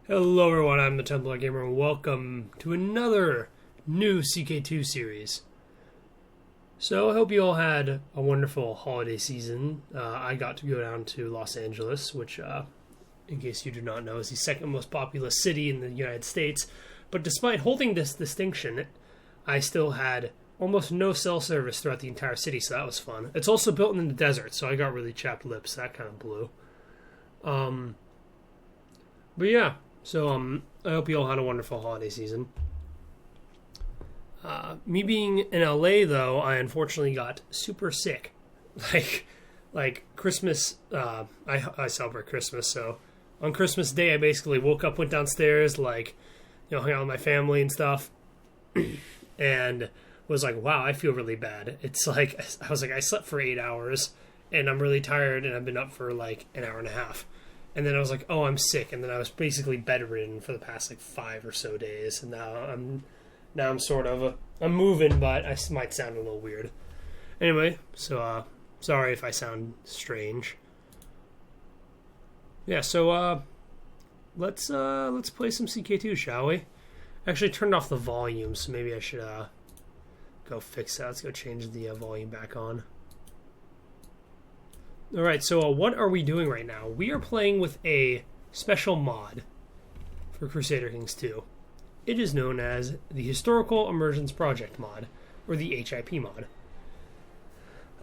Hello everyone, I'm the Templar Gamer and welcome to another new CK2 series. So I hope you all had a wonderful holiday season. I got to go down to Los Angeles, which, in case you do not know, is the second most populous city in the United States. But despite holding this distinction, I still had almost no cell service throughout the entire city, so that was fun. It's also built in the desert, so I got really chapped lips. That kind of blew. But yeah. So, I hope you all had a wonderful holiday season. Me being in LA, though, I unfortunately got super sick. Like Christmas, I celebrate Christmas, so on Christmas Day, I basically woke up, went downstairs, hung out with my family and stuff, and was like, wow, I feel really bad. It's like, I slept for 8 hours, and I'm really tired, and I've been up for an hour and a half. And then I was like, oh, I'm sick. And then I was basically bedridden for the past 5 or so days. And now I'm sort of I'm moving, but I might sound a little weird. Anyway, so sorry if I sound strange. Yeah, so let's play some CK2, shall we? I actually turned off the volume, so maybe I should go fix that. Let's go change the volume back on. Alright, so what are we doing right now? We are playing with a special mod for Crusader Kings 2. It is known as the Historical Immersion Project mod, or the HIP mod.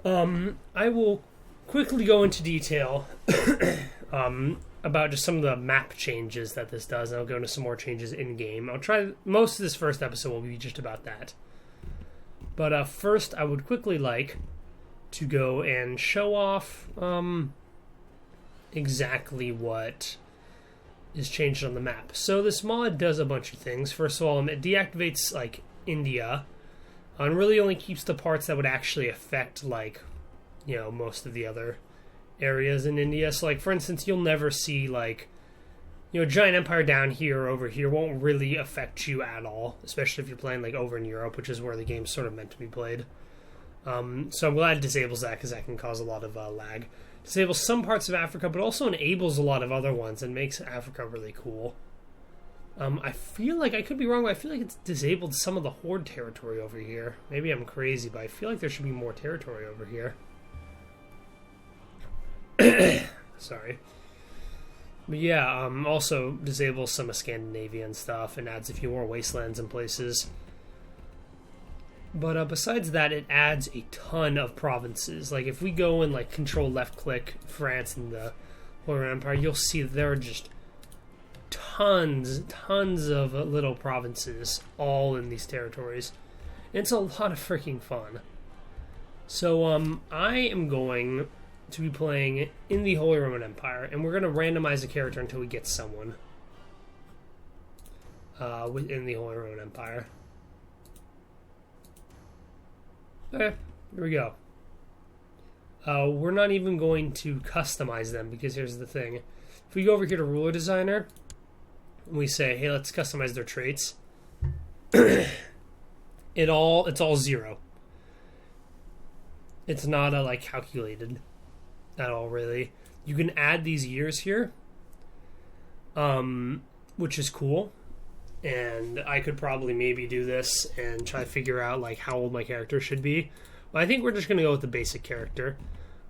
I will quickly go into detail about just some of the map changes that this does, and I'll go into some more changes in-game. I'll try, most of this first episode will be just about that. But first, I would quickly like to go and show off exactly what is changed on the map. So this mod does a bunch of things. First of all, it deactivates India, and really only keeps the parts that would actually affect most of the other areas in India. So for instance, you'll never see giant empire down here or over here won't really affect you at all, especially if you're playing over in Europe, which is where the game's sort of meant to be played. So I'm glad it disables that, because that can cause a lot of lag. Disables some parts of Africa, but also enables a lot of other ones and makes Africa really cool. I feel like, I could be wrong, but I feel like it's disabled some of the Horde territory over here. Maybe I'm crazy, but I feel like there should be more territory over here. Sorry. But yeah, also disables some of Scandinavia and stuff, and adds a few more wastelands and places. But besides that, it adds a ton of provinces. If we go and control left-click France and the Holy Roman Empire, you'll see that there are just tons of little provinces all in these territories. And it's a lot of freaking fun. So I am going to be playing in the Holy Roman Empire, and we're going to randomize a character until we get someone within the Holy Roman Empire. Okay, here we go. We're not even going to customize them, because here's the thing. If we go over here to Ruler Designer, and we say, hey, let's customize their traits, it's all 0. It's not calculated at all, really. You can add these years here, which is cool. And I could probably maybe do this and try to figure out how old my character should be. But I think we're just going to go with the basic character.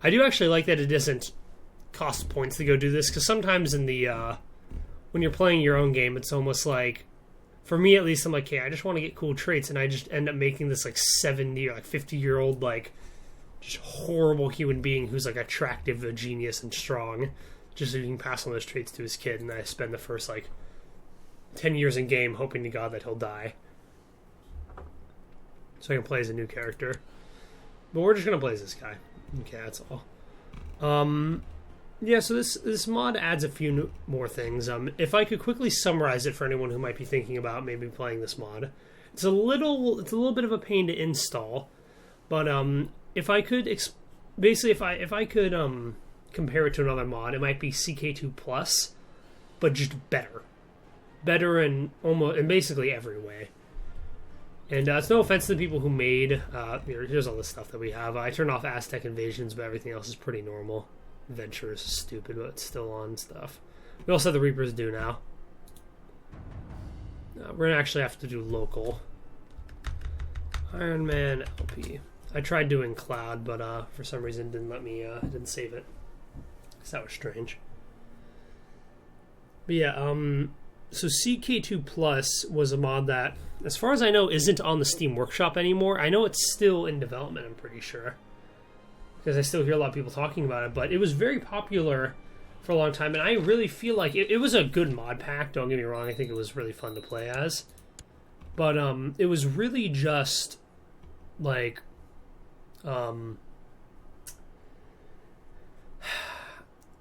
I do actually like that it doesn't cost points to go do this, because sometimes in the when you're playing your own game, it's almost for me at least, I'm hey, I just want to get cool traits, and I just end up making this 70 or 50-year-old just horrible human being who's attractive, a genius, and strong, just so he can pass on those traits to his kid, and I spend the first 10 years in game hoping to God that he'll die, so I can play as a new character. But we're just gonna play as this guy. Okay, that's all. Yeah, so this mod adds a few more things. If I could quickly summarize it for anyone who might be thinking about maybe playing this mod, it's a little bit of a pain to install, but if I could if I could compare it to another mod, it might be CK2 Plus, but just better in basically every way. And it's no offense to the people who made here's all the stuff that we have. I turned off Aztec invasions, but everything else is pretty normal. Venture is stupid, but it's still on stuff. We also have the Reapers do now. We're going to actually have to do local. Iron Man LP. I tried doing cloud, but for some reason it didn't let me, didn't save it. So that was strange. But yeah, so CK2 Plus was a mod that, as far as I know, isn't on the Steam Workshop anymore. I know it's still in development, I'm pretty sure, because I still hear a lot of people talking about it, but it was very popular for a long time, and I really feel like it was a good mod pack, don't get me wrong. I think it was really fun to play as, but it was really just like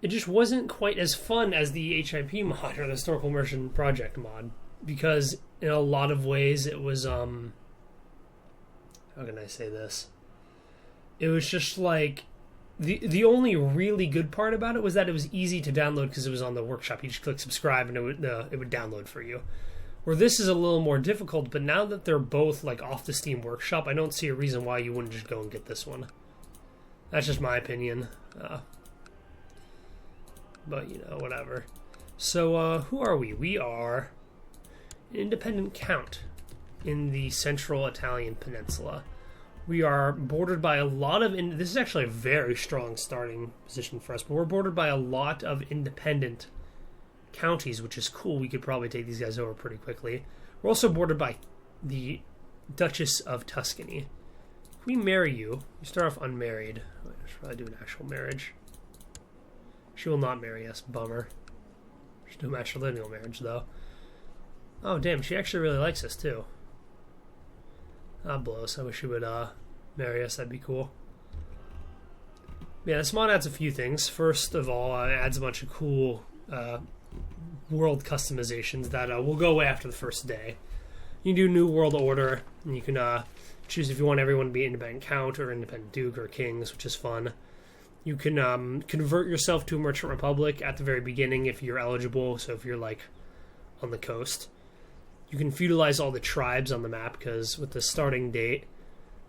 it just wasn't quite as fun as the HIP mod or the Historical Immersion Project mod, because in a lot of ways it was how can I say this? It was just like the only really good part about it was that it was easy to download because it was on the workshop. You just click subscribe and it would download for you. Where this is a little more difficult, but now that they're both like off the Steam Workshop, I don't see a reason why you wouldn't just go and get this one. That's just my opinion. But, you know, whatever. So, who are we? We are an independent count in the central Italian peninsula. We are bordered by a lot of... This is actually a very strong starting position for us, but we're bordered by a lot of independent counties, which is cool. We could probably take these guys over pretty quickly. We're also bordered by the Duchess of Tuscany. If we marry you, we start off unmarried. I should probably do an actual marriage. She will not marry us. Bummer. She'll do a matrilineal marriage, though. Oh, damn. She actually really likes us, too. That blows. I wish she would marry us. That'd be cool. Yeah, this mod adds a few things. First of all, it adds a bunch of cool world customizations that will go away after the first day. You can do New World Order, and you can choose if you want everyone to be independent count or independent duke or kings, which is fun. You can convert yourself to a merchant republic at the very beginning if you're eligible, so if you're like on the coast. You can feudalize all the tribes on the map, because with the starting date,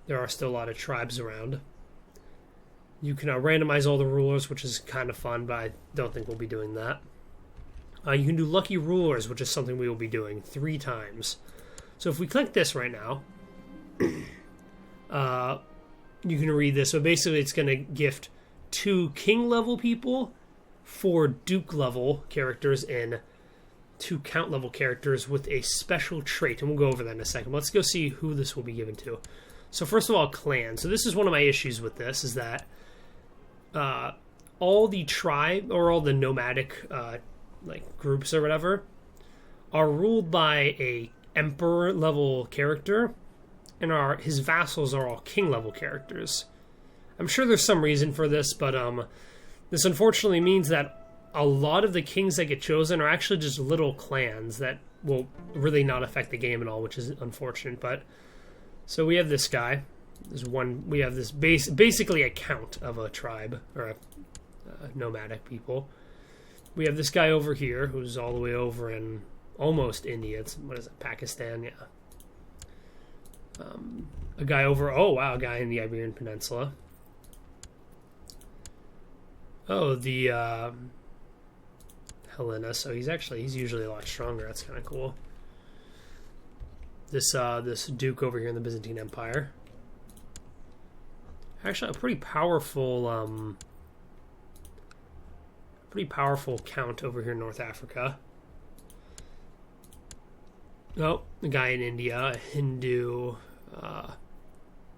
there are still a lot of tribes around. You can randomize all the rulers, which is kind of fun, but I don't think we'll be doing that. You can do lucky rulers, which is something we will be doing 3 times. So if we click this right now, you can read this. So basically it's going to gift 2 king-level people, 4 duke-level characters, and 2 count-level characters with a special trait. And we'll go over that in a second. Let's go see who this will be given to. So first of all, clan. So this is one of my issues with this, is that all the tribe, or all the nomadic like groups or whatever, are ruled by a emperor-level character, and his vassals are all king-level characters. I'm sure there's some reason for this, but this unfortunately means that a lot of the kings that get chosen are actually just little clans that will really not affect the game at all, which is unfortunate. But so we have this guy. We have this basically a count of a tribe, or a nomadic people. We have this guy over here who's all the way over in almost India. What is it, Pakistan? Yeah. A guy over... Oh, wow, a guy in the Iberian Peninsula. Oh, the Helena. So he's usually a lot stronger. That's kind of cool. This duke over here in the Byzantine Empire. Actually, a pretty powerful count over here in North Africa. Oh, the guy in India, a Hindu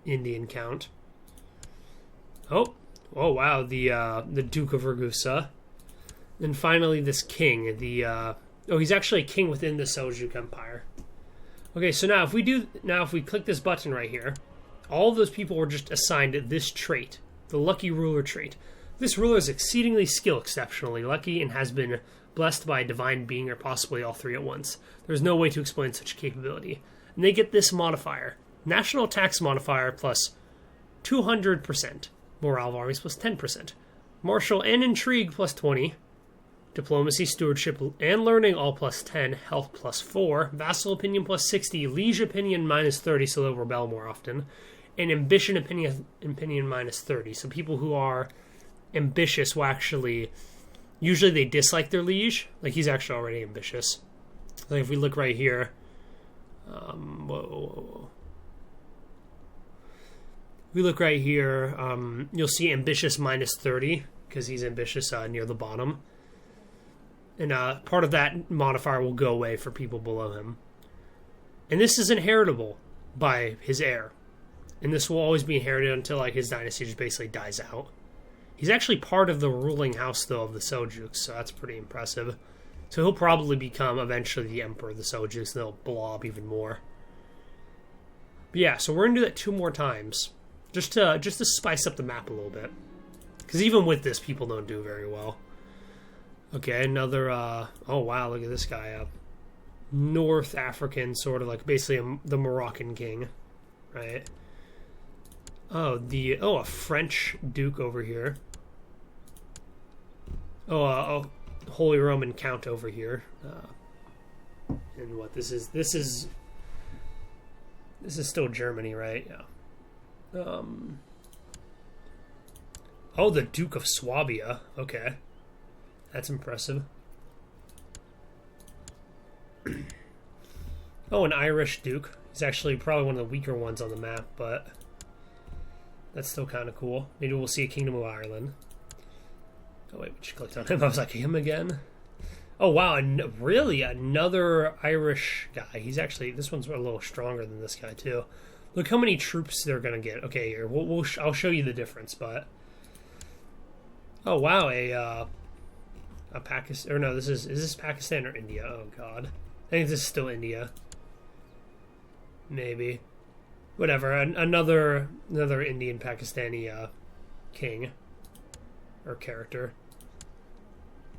Indian count. Oh wow, the Duke of Ragusa. And finally this king, he's actually a king within the Seljuk Empire. Okay, so now if we click this button right here, all of those people were just assigned this trait, the lucky ruler trait. This ruler is exceedingly exceptionally lucky, and has been blessed by a divine being, or possibly all 3 at once. There's no way to explain such capability. And they get this modifier. National tax modifier plus 200%. Morale of armies plus 10%. Martial and intrigue plus 20. Diplomacy, stewardship, and learning all plus 10. Health plus 4. Vassal opinion plus 60. Liege opinion minus 30, so they'll rebel more often. And ambition opinion minus 30. So people who are ambitious will actually... Usually they dislike their liege. Like, he's actually already ambitious. Like, if we look right here, Whoa. If we look right here, you'll see ambitious minus 30, because he's ambitious near the bottom. And part of that modifier will go away for people below him. And this is inheritable by his heir. And this will always be inherited until like his dynasty just basically dies out. He's actually part of the ruling house, though, of the Seljuks, so that's pretty impressive. So he'll probably become eventually the emperor of the Seljuks, and they'll blow up even more. But yeah, so we're going to do that 2 more times, just to spice up the map a little bit. Because even with this, people don't do very well. Okay, another, oh wow, look at this guy. North African, sort of like, basically the Moroccan king, right? Oh, a French duke over here. Oh, Holy Roman Count over here. And what, this is still Germany, right? Yeah. Oh, the Duke of Swabia. Okay. That's impressive. Oh, an Irish Duke. He's actually probably one of the weaker ones on the map, but that's still kind of cool. Maybe we'll see a Kingdom of Ireland. Oh, wait, we just clicked on him. I was like, him again? Oh, wow. Really? Another Irish guy. He's actually... This one's a little stronger than this guy, too. Look how many troops they're going to get. Okay, here. I'll show you the difference, but... Oh, wow. A Pakistan... Or no, is this Pakistan or India? Oh, God. I think this is still India. Maybe. Whatever. Another Indian Pakistani king. Or character.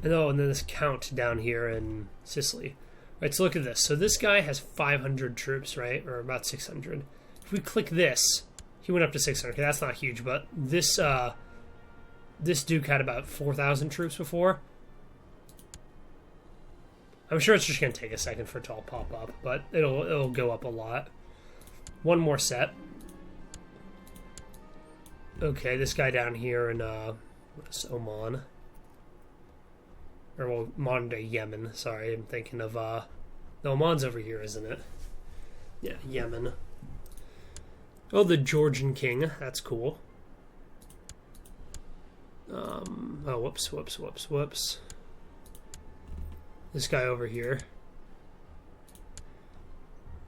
And then this count down here in Sicily. Right, so look at this. So this guy has 500 troops, right? Or about 600. If we click this, he went up to 600. Okay, that's not huge, but this duke had about 4,000 troops before. I'm sure it's just going to take a second for it to all pop up, but it'll go up a lot. One more set. Okay, this guy down here in what is Oman? Or, well, modern day Yemen. Sorry, I'm thinking of, no, Oman's over here, isn't it? Yeah, Yemen. Oh, the Georgian king. That's cool. Oh, whoops. This guy over here.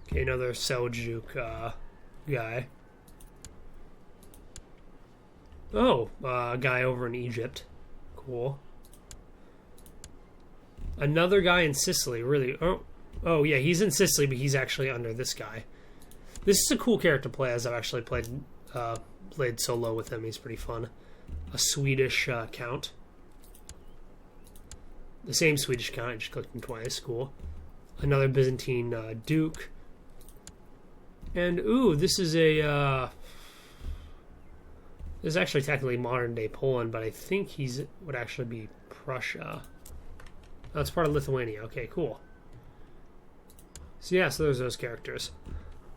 Okay, another Seljuk guy. Oh, a guy over in Egypt. Cool. Another guy in Sicily, really. Oh, yeah, he's in Sicily, but he's actually under this guy. This is a cool character to play, as I've actually played solo with him. He's pretty fun. A Swedish count. The same Swedish count, I just clicked him twice. Cool. Another Byzantine duke. And, ooh, this is a... this is actually technically modern-day Poland, but I think would actually be Prussia. Oh, it's part of Lithuania. Okay, cool. So yeah, so there's those characters.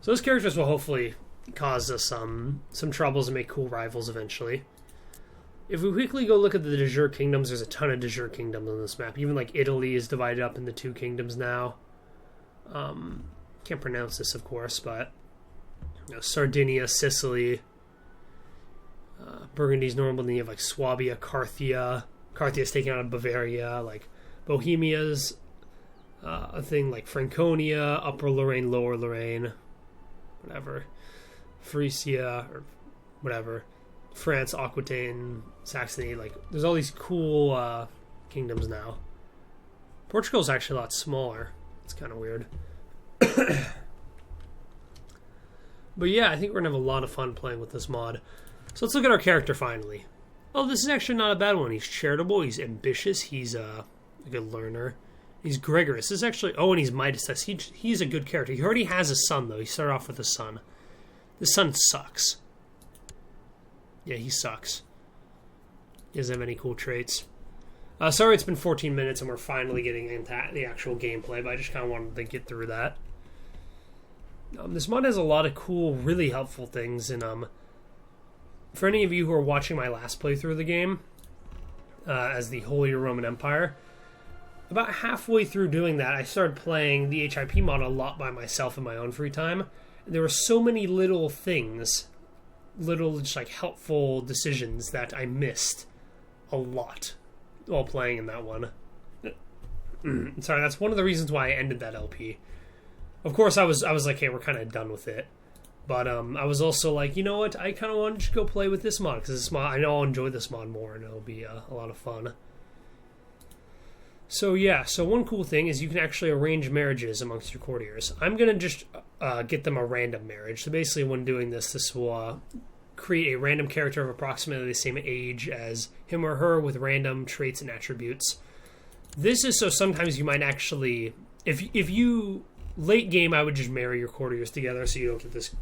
So those characters will hopefully cause us some troubles and make cool rivals eventually. If we quickly go look at the de jure kingdoms, there's a ton of de jure kingdoms on this map. Even like Italy is divided up into 2 kingdoms now. Can't pronounce this, of course, but Sardinia, Sicily, Burgundy's normal. Then you have like Swabia, Carthia. Carthia's taken out of Bavaria. Like Bohemia's a thing like Franconia, Upper Lorraine, Lower Lorraine, whatever. Frisia or whatever. France, Aquitaine, Saxony. Like there's all these cool kingdoms now. Portugal's actually a lot smaller. It's kind of weird. But yeah, I think we're going to have a lot of fun playing with this mod. So let's look at our character finally. Oh, this is actually not a bad one. He's charitable, he's ambitious, he's a good learner. He's Gregorious. This is actually... Oh, and he's Midas. He's a good character. He already has a son, though. He started off with a son. This son sucks. Yeah, he sucks. He doesn't have any cool traits. Sorry it's been 14 minutes and we're finally getting into the actual gameplay, but I just kind of wanted to get through that. This mod has a lot of cool, really helpful things, and for any of you who are watching my last playthrough of the game, as the Holy Roman Empire, about halfway through doing that, I started playing the HIP mod a lot by myself in my own free time. And there were so many little things, little just like helpful decisions that I missed a lot while playing in that one. Sorry, that's one of the reasons why I ended that LP. Of course, I was like, hey, we're kind of done with it. But I was also like, you know what? I kind of want to go play with this mod because this mod, I know I'll enjoy this mod more and it'll be a lot of fun. So yeah, so one cool thing is you can actually arrange marriages amongst your courtiers. I'm gonna just get them a random marriage. So basically, when doing this, this will create a random character of approximately the same age as him or her with random traits and attributes. This is so sometimes you might actually, if you late game, I would just marry your courtiers together so you don't get this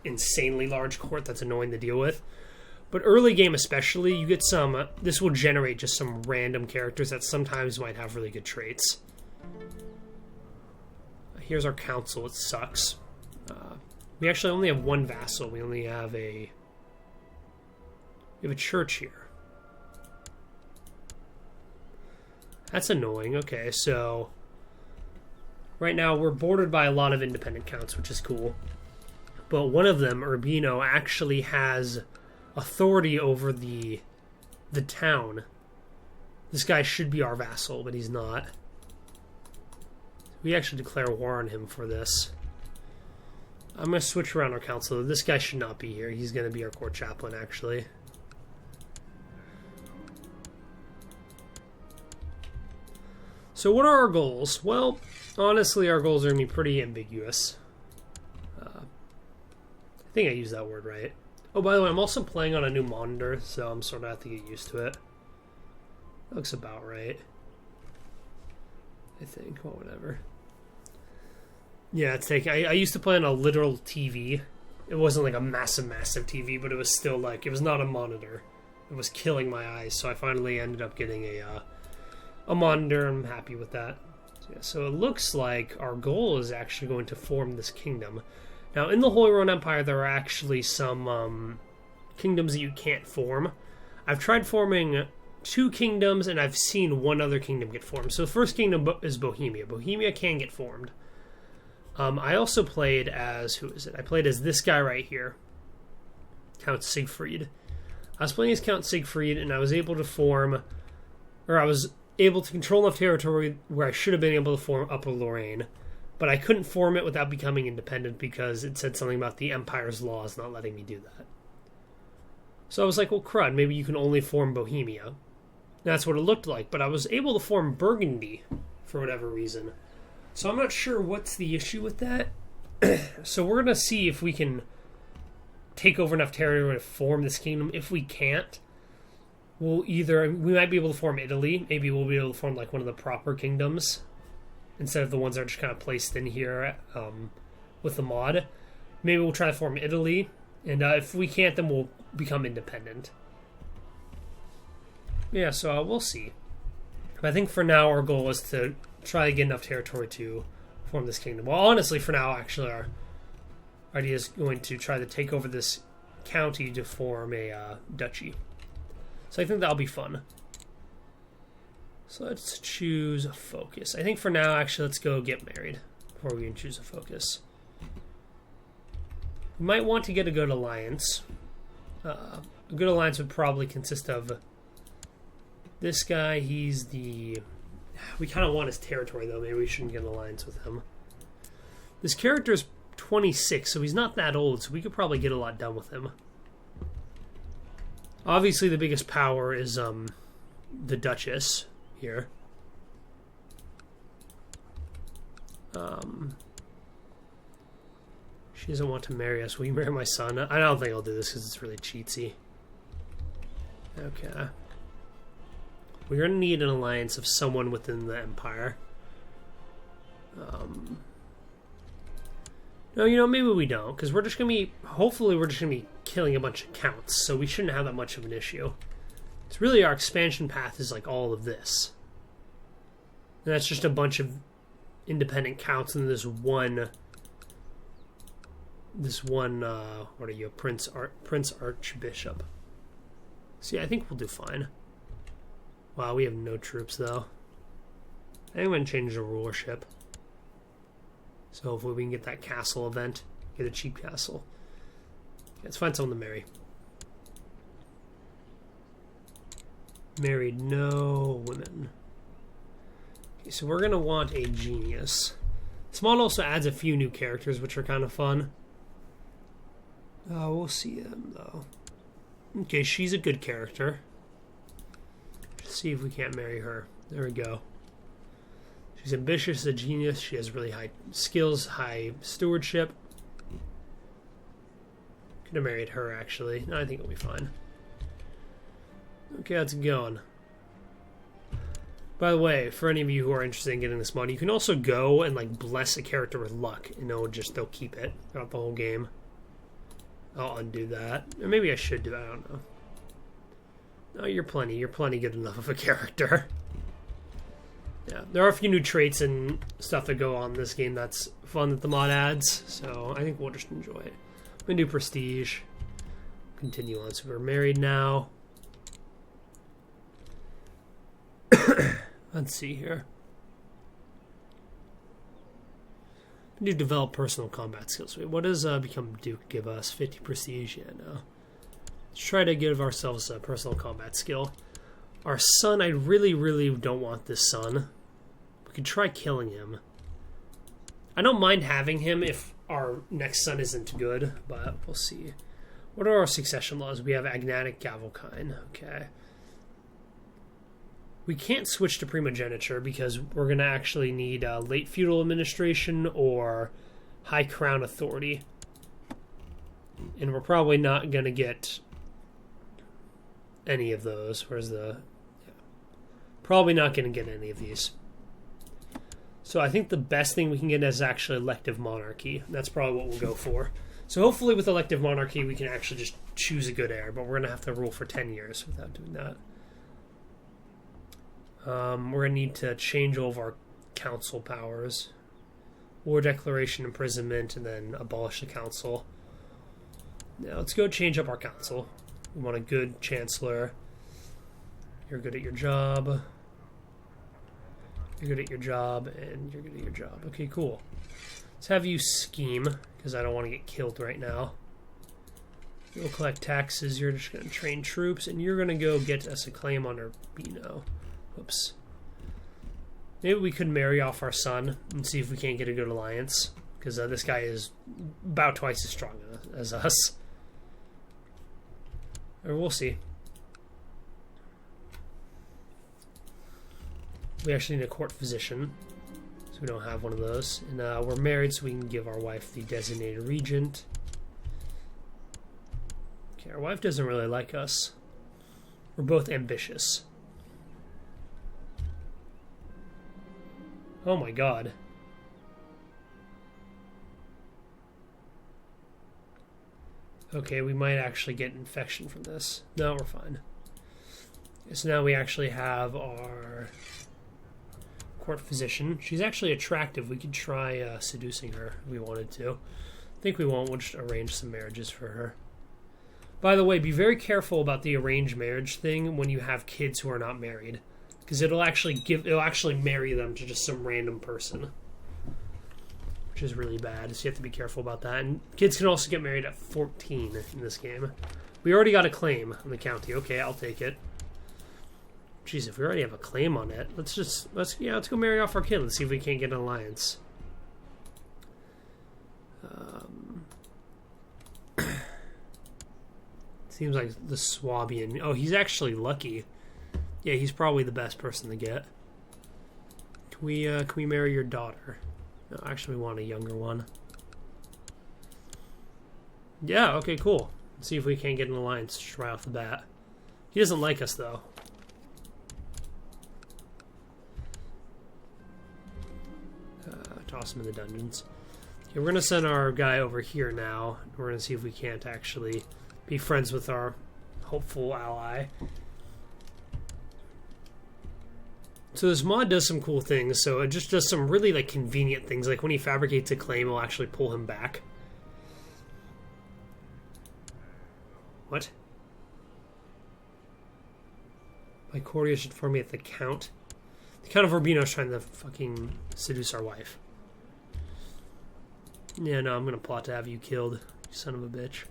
insanely large court that's annoying to deal with. But early game especially, you get some, this will generate just some random characters that sometimes might have really good traits. Here's our council, it sucks. We actually only have one vassal, we only have we have a church here. That's annoying, okay, so right now we're bordered by a lot of independent counts, which is cool. But one of them, Urbino, actually has authority over the town. This guy should be our vassal, but he's not. We actually declare war on him for this. I'm going to switch around our council. This guy should not be here. He's going to be our court chaplain, actually. So what are our goals? Well, honestly, our goals are going to be pretty ambiguous. I think I used that word right. Oh, by the way, I'm also playing on a new monitor, so I'm sort of have to get used to it. Looks about right. I think. Well, whatever. Yeah, it's taking... I used to play on a literal TV. It wasn't like a massive TV, but it was still like... It was not a monitor. It was killing my eyes, so I finally ended up getting a monitor. I'm happy with that. So it looks like our goal is actually going to form this kingdom. Now, in the Holy Roman Empire, there are actually some kingdoms that you can't form. I've tried forming 2 kingdoms, and I've seen one other kingdom get formed. So the first kingdom is Bohemia. Bohemia can get formed. I also played as... Who is it? I played as this guy right here. Count Siegfried. I was playing as Count Siegfried, and I was able to form... Or I was able to control enough territory where I should have been able to form Upper Lorraine. But I couldn't form it without becoming independent because it said something about the Empire's laws not letting me do that. So I was like, well, crud, maybe you can only form Bohemia. And that's what it looked like, but I was able to form Burgundy for whatever reason. So I'm not sure what's the issue with that. So we're going to see if we can take over enough territory to form this kingdom. If we can't, we might be able to form Italy. Maybe we'll be able to form like one of the proper kingdoms, instead of the ones that are just kind of placed in here with the mod. Maybe we'll try to form Italy, and if we can't, then we'll become independent. Yeah, so we'll see. But I think for now, our goal is to try to get enough territory to form this kingdom. Well, honestly, for now, actually, our idea is going to try to take over this county to form a duchy. So I think that'll be fun. So let's choose a focus. I think for now, actually, let's go get married before we can choose a focus. We might want to get a good alliance. A good alliance would probably consist of this guy. He's the... We kind of want his territory, though. Maybe we shouldn't get an alliance with him. This character is 26, so he's not that old, so we could probably get a lot done with him. Obviously, the biggest power is the Duchess here. She doesn't want to marry us. Will you marry my son? I don't think I'll do this because it's really cheatsy. Okay. We're going to need an alliance of someone within the Empire. No, you know, maybe we don't, because we're just going to be... Hopefully we're just going to be killing a bunch of counts, so we shouldn't have that much of an issue. It's really our expansion path is like all of this. And that's just a bunch of independent counts and this one, what are you, Prince Archbishop. See, I think we'll do fine. Wow, we have no troops, though. I think I'm going to change the rulership. So hopefully we can get that castle event. Get a cheap castle. Let's find someone to marry. Married no women. Okay, so we're going to want a genius. This mod also adds a few new characters, which are kind of fun. We'll see them, though. Okay, she's a good character. Let's see if we can't marry her. There we go. She's ambitious, a genius. She has really high skills, high stewardship. Could have married her, actually. No, I think it'll be fine. Okay, that's going. By the way, for any of you who are interested in getting this mod, you can also go and like bless a character with luck, and they'll keep it throughout the whole game. I'll undo that. Or maybe I should do that, I don't know. No, you're plenty good enough of a character. Yeah, there are a few new traits and stuff that go on in this game that's fun that the mod adds, so I think we'll just enjoy it. I'm gonna do prestige. Continue on, so we're married now. Let's see here. Do develop personal combat skills. Wait, what does become Duke give us? 50 prestige? Yeah, no. Let's try to give ourselves a personal combat skill. Our son, I really, really don't want this son. We could try killing him. I don't mind having him if our next son isn't good, but we'll see. What are our succession laws? We have agnatic Gavelkind. Okay. We can't switch to primogeniture because we're going to actually need late feudal administration or high crown authority. And we're probably not going to get any of those. Where's the... Yeah. Probably not going to get any of these. So I think the best thing we can get is actually elective monarchy. That's probably what we'll go for. So hopefully with elective monarchy we can actually just choose a good heir. But we're going to have to rule for 10 years without doing that. We're going to need to change all of our council powers. War declaration, imprisonment, and then abolish the council. Now let's go change up our council. We want a good chancellor. You're good at your job. You're good at your job, and you're good at your job. Okay, cool. Let's have you scheme, because I don't want to get killed right now. You'll collect taxes, you're just going to train troops, and you're going to go get us a claim on Urbino. Whoops. Maybe we could marry off our son and see if we can't get a good alliance. Because this guy is about twice as strong as us. Or we'll see. We actually need a court physician. So we don't have one of those. And we're married so we can give our wife the designated regent. Okay, our wife doesn't really like us. We're both ambitious. Oh my god. Okay, we might actually get infection from this. No, we're fine. So now we actually have our court physician. She's actually attractive. We could try seducing her if we wanted to. I think we won't. We'll just arrange some marriages for her. By the way, be very careful about the arranged marriage thing when you have kids who are not married. Because it'll actually marry them to just some random person. Which is really bad, so you have to be careful about that. And kids can also get married at 14 in this game. We already got a claim on the county. Okay, I'll take it. Jeez, if we already have a claim on it, let's go marry off our kid. Let's see if we can't get an alliance. Seems like the Swabian. Oh, he's actually lucky. Yeah, he's probably the best person to get. Can we marry your daughter? No, actually, we want a younger one. Yeah, okay, cool. Let's see if we can't get an alliance just right off the bat. He doesn't like us, though. Toss him in the dungeons. Okay, we're going to send our guy over here now. We're going to see if we can't actually be friends with our hopeful ally. So this mod does some cool things. So it just does some really like convenient things. Like when he fabricates a claim, it'll actually pull him back. What? My courtier should inform me at the count. The Count of Urbino's trying to fucking seduce our wife. Yeah, no, I'm gonna plot to have you killed, you son of a bitch.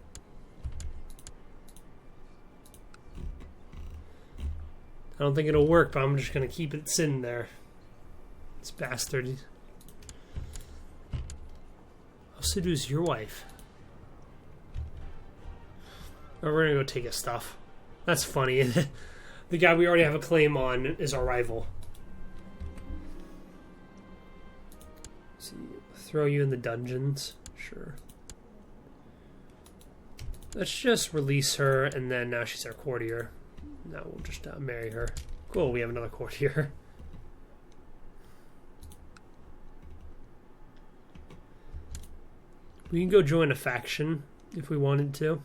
I don't think it'll work, but I'm just gonna keep it sitting there. This bastard. I'll seduce your wife. Oh, we're gonna go take his stuff. That's funny. The guy we already have a claim on is our rival. So throw you in the dungeons? Sure. Let's just release her, and then now she's our courtier. Now we'll just marry her. Cool, we have another courtier. We can go join a faction if we wanted to.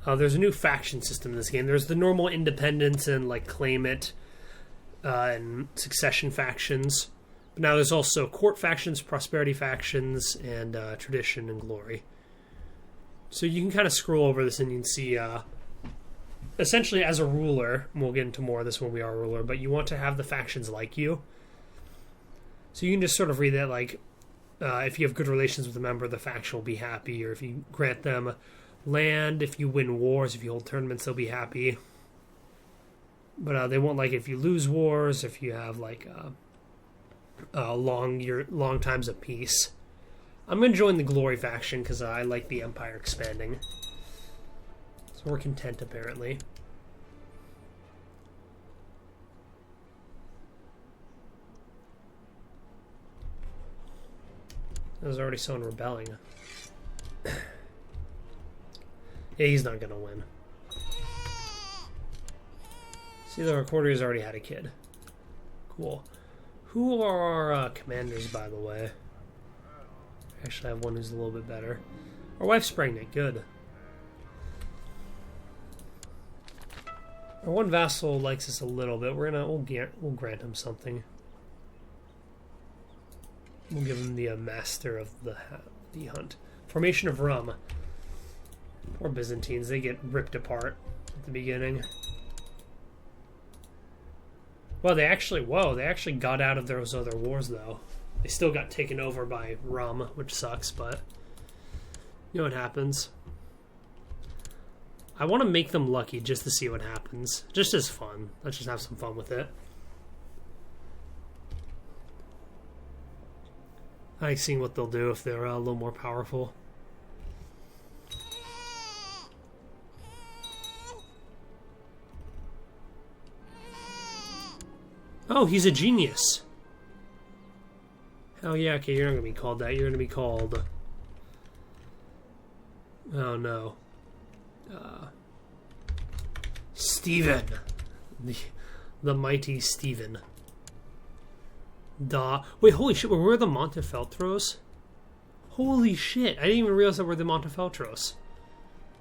There's a new faction system in this game. There's the normal independence and like claim it and succession factions. But now there's also court factions, prosperity factions, and tradition and glory. So you can kind of scroll over this and you can see essentially as a ruler, and we'll get into more of this when we are a ruler, but you want to have the factions like you. So you can just sort of read that like if you have good relations with a member, the faction will be happy, or if you grant them land, if you win wars, if you hold tournaments, they'll be happy. But they won't like if you lose wars, if you have like long times of peace. I'm going to join the glory faction because I like the empire expanding. So we're content apparently. There's already someone rebelling. Yeah, he's not gonna win. See, the recorder's already had a kid. Cool. Who are our commanders, by the way? Actually, I have one who's a little bit better. Our wife's pregnant. Good. Our one vassal likes us a little bit. We'll grant him something. We'll give him the master of the hunt. Formation of rum. Poor Byzantines, they get ripped apart at the beginning. Well, they actually got out of those other wars, though. They still got taken over by rum, which sucks, but you know what happens. I want to make them lucky just to see what happens. Just as fun. Let's just have some fun with it. I like seeing what they'll do if they're a little more powerful. Oh, he's a genius. Hell yeah, okay, you're not going to be called that. You're going to be called... Oh, no. Stephen. The mighty Stephen. Wait, holy shit, we're the Montefeltros? Holy shit, I didn't even realize that we're the Montefeltros.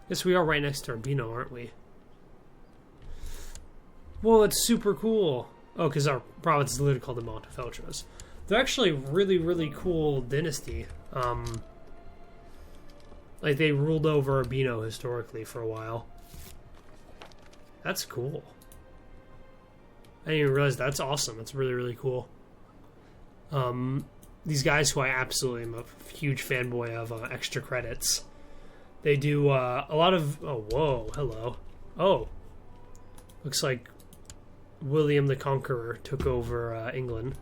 Guess we are right next to Urbino, aren't we? Whoa, that's super cool. Oh, because our province is literally called the Montefeltros. They're actually a really, really cool dynasty. Like, they ruled over Urbino historically for a while. That's cool. I didn't even realize that's awesome. That's really, really cool. These guys who I absolutely am a huge fanboy of, Extra Credits. They do a lot of... Oh, whoa, hello. Oh. Looks like William the Conqueror took over England.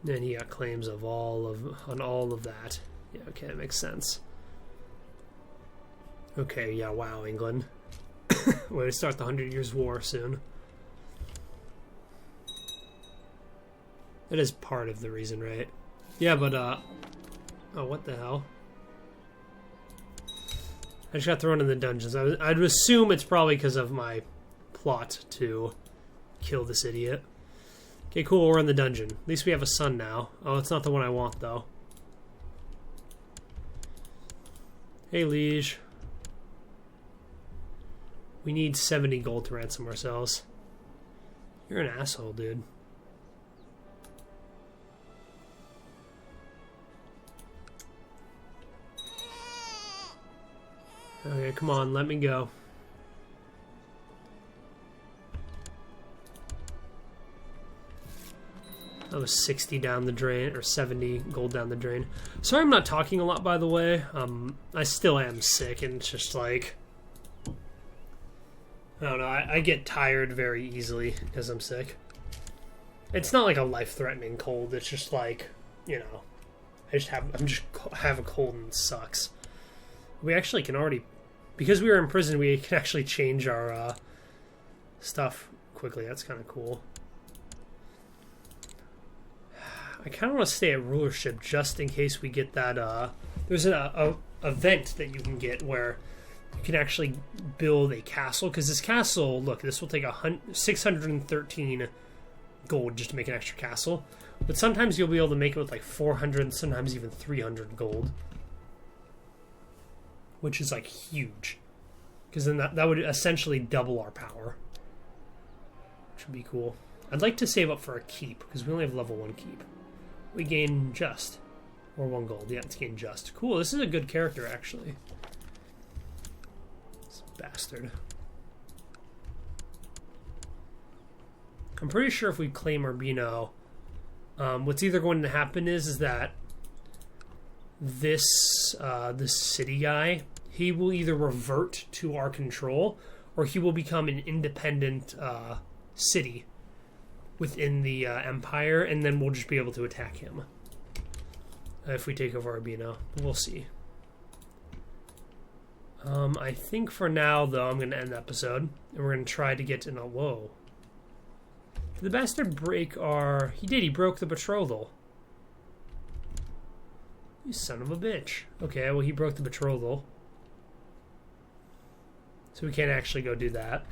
And he got claims of on all of that. Yeah, okay, that makes sense. Okay, yeah, wow, England. We're gonna start the 100 Years' War soon. That is part of the reason, right? Yeah, but, oh, what the hell? I just got thrown in the dungeons. I'd assume it's probably because of my plot to kill this idiot. Okay, cool, we're in the dungeon. At least we have a son now. Oh, it's not the one I want, though. Hey, liege. We need 70 gold to ransom ourselves. You're an asshole, dude. Okay, come on, let me go. That was 60 down the drain, or 70 gold down the drain. Sorry I'm not talking a lot, by the way. I still am sick, and it's just like... I don't know, I get tired very easily because I'm sick. It's not like a life-threatening cold, it's just like, you know, I just have a cold and it sucks. We actually can already... Because we were in prison, we can actually change our stuff quickly. That's kind of cool. I kind of want to stay at rulership just in case we get that. There's an event that you can get where you can actually build a castle. Because this castle, look, this will take 613 gold just to make an extra castle. But sometimes you'll be able to make it with like 400, sometimes even 300 gold. Which is like huge. Because then that would essentially double our power. Which would be cool. I'd like to save up for a keep, because we only have level 1 keep. We gain just. Or 1 gold. Yeah, it's gain just. Cool, this is a good character, actually. This bastard. I'm pretty sure if we claim Urbino, what's either going to happen is that this city guy, he will either revert to our control, or he will become an independent city within the empire, and then we'll just be able to attack him if we take over Urbino. We'll see. I think for now, though, I'm going to end the episode, and we're going to try to get in a... Whoa. Did the bastard break our... He did, he broke the betrothal. You son of a bitch. Okay, well, he broke the betrothal. So we can't actually go do that.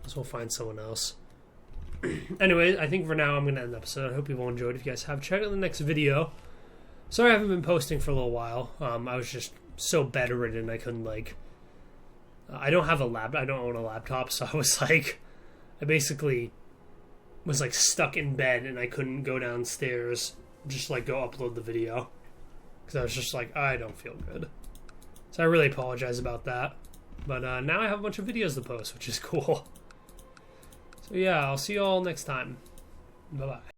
So we'll find someone else. Anyway, I think for now I'm going to end the episode. I hope you all enjoyed. If you guys have, check out the next video. Sorry I haven't been posting for a little while. I was just so bedridden I couldn't, like... I don't own a laptop, so I was like... I basically was, like, stuck in bed and I couldn't go downstairs, just, like, go upload the video. Because I was just like, I don't feel good. So I really apologize about that. But now I have a bunch of videos to post, which is cool. So yeah, I'll see you all next time. Bye-bye.